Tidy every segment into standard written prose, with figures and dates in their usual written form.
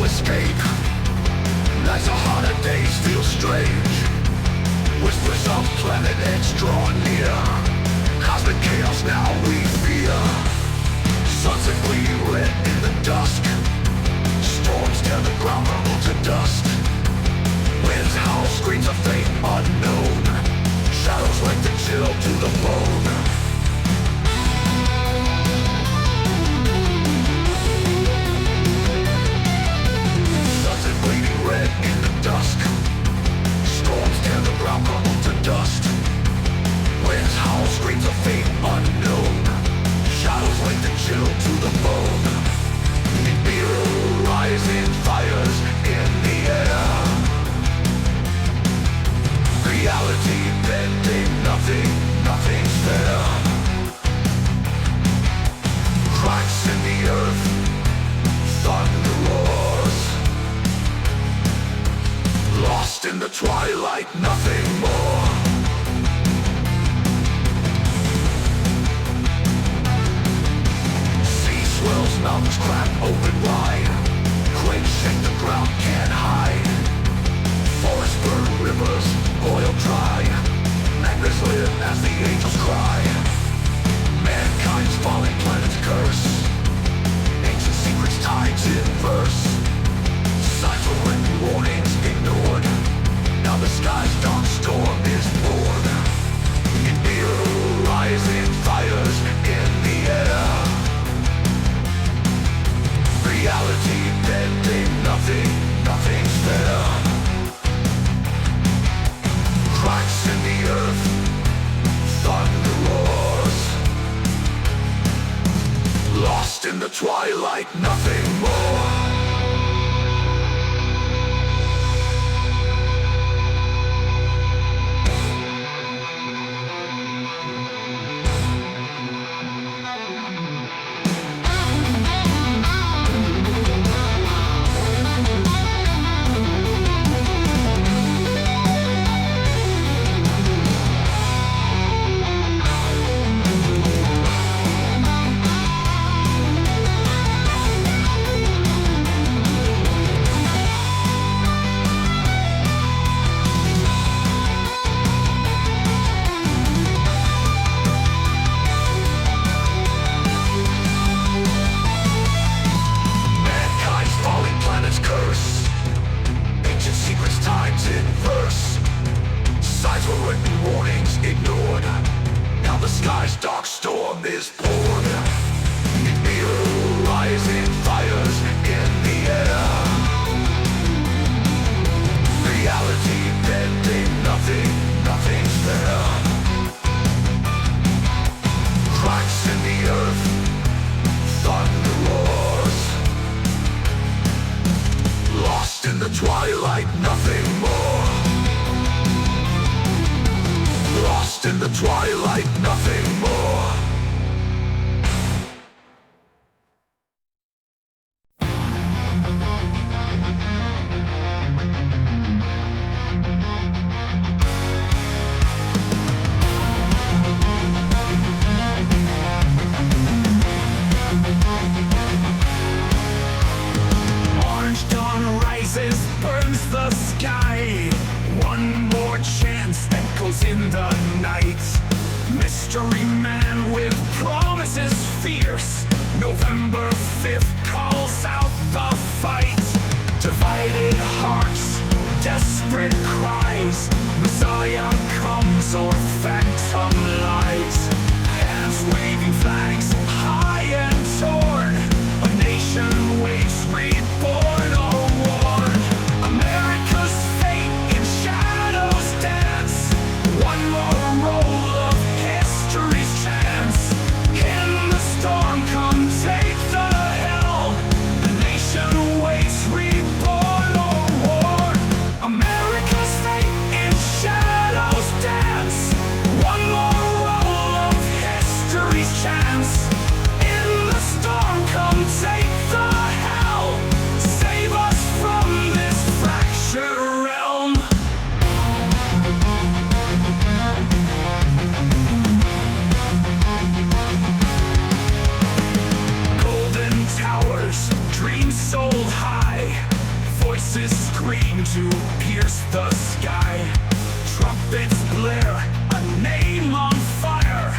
escape. Nights are harder, days feel strange. Whispers of planet X draw near. Cosmic chaos now we fear. Sunset bleeding red in the dusk. Storms tear the ground, rumble to dust. Winds howl, screams of fate unknown. Shadows like the chill to the bone. Sunset bleeding red in the dusk. Storms tear the ground, crumble to dust. Winds howl, screams of fate unknown. Shadows like the chill to the bone. Nibiru, rising fires in the air. Reality bending, nothing's fair. Cracks in the earth, thunder roars. Lost in the twilight, nothing more. Sea swells, mountains crack open wide. Quakes shake the ground, can't hide. Forests burn, rivers boil dry. Nightmares live as the angels cry. Mankind's falling planet's curse. Ancient secrets tied in verse. Signs were written, warnings ignored. Now the sky's dark storm is born. Nibiru, rising fires in the air. Reality bending, nothing's fair. Cracks in the earth, thunder roars. Lost in the twilight, nothing more. Dark storm is born. Nibiru, rising fires in the air. Reality bending, nothing's fair. Cracks in the earth, thunder roars. Lost in the twilight, nothing more. Lost in the twilight, nothing more. Orange dawn rises, burns the sky. One more chance echoes in the night. Mystery man with promises fierce. November 5th calls out the fight. Divided hearts, desperate cries. Messiah comes or phantom light. Hands waving flags, high and torn. A nation waits, reborn or worn. America's fate in shadows dance. One more roll of history's chance. In the storm, come take the helm. The nation waits, reborn or worn. America's fate in shadows dance. One more roll of history's chance. to pierce the sky. Trumpets blare, a name on fire.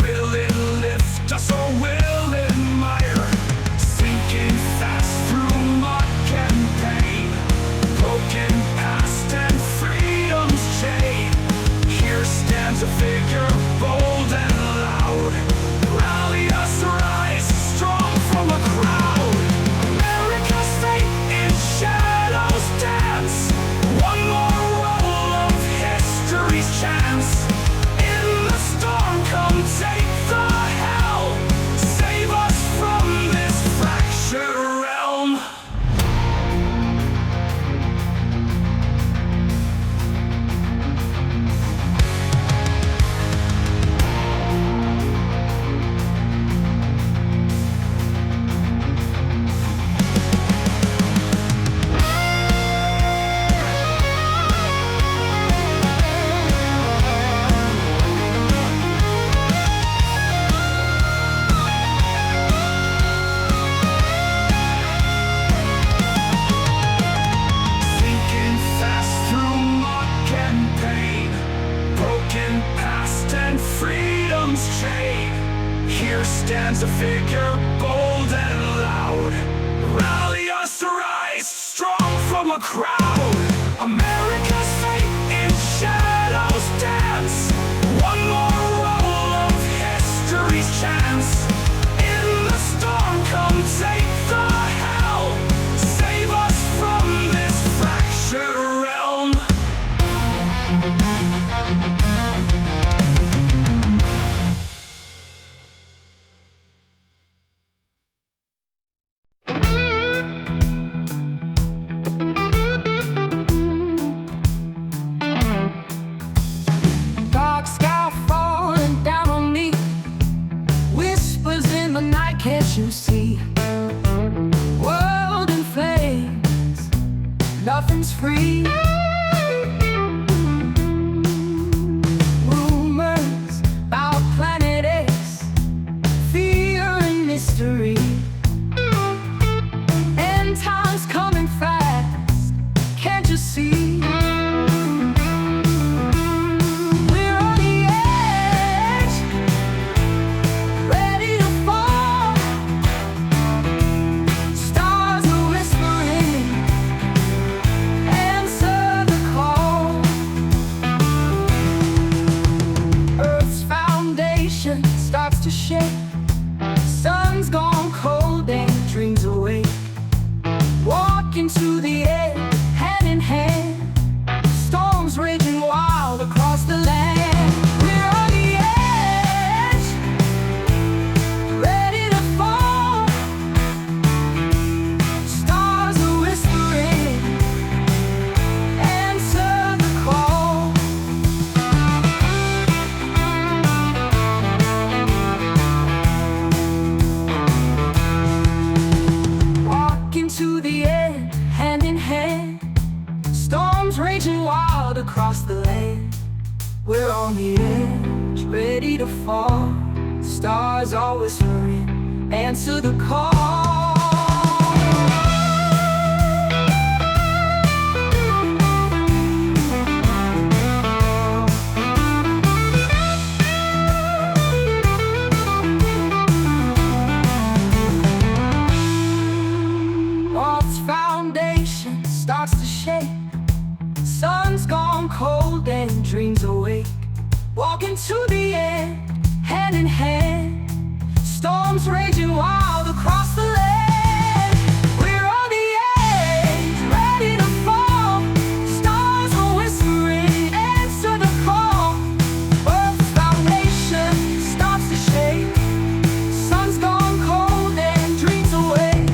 Will it lift us or will it mire? Sinking fast through muck and pain, broken past and freedom's chain. Here stands a figure bold and loud. Rally us, rise strong from a crowd. America's fate in shadows dance. One more roll of history's chance. In the storm, come take the hell. Save us from this fractured realm. Sinking fast through muck and pain, broken past and freedom's chain. Here stands a figure bold and loud. Rally us, rise strong from a crowd. America's fate in shadows dance. One more roll of history's chance. In the storm, come take the hell. Save us from this fractured realm. Dark sky falling down on me, whispers in the night, can't you see? World in flames, nothing's free. Rumors about Planet X, fear and mystery. End times coming fast, can't you see? We're on the edge, ready to fall. Stars are whispering, answer the call. Earth's foundation starts to shake. Sun's gone cold and dreams awake. Walk into the edge, hand in hand. Storms raging wild across the land. We're on the edge, ready to fall. Stars are whispering, answer the call. Walk into the edge, hand in hand. Storms raging wild across the land. We're on the edge, ready to fall. Stars are whispering, answer the call. Earth's foundation starts to shake. Sun's gone cold and dreams awake. Walk into the end, hand in hand. Storms raging wild across the land. We're on the edge, ready to fall. Stars are whispering, answer the call. Earth's foundation starts to shake. Sun's gone cold and dreams awake.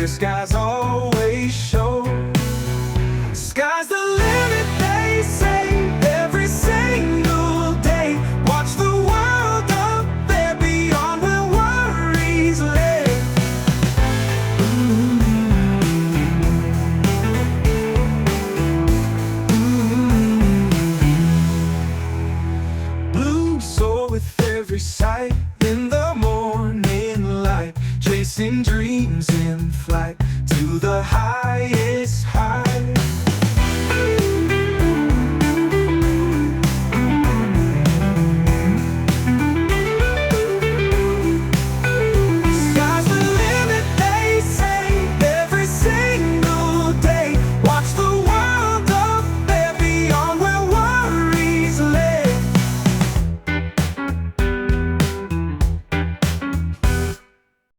clear skies always show. Sky's the limit, they say, every single day. Watch the world up there beyond where worries live. Blue soar with every sight in the morning light, chasing dreams in flight to the highest height.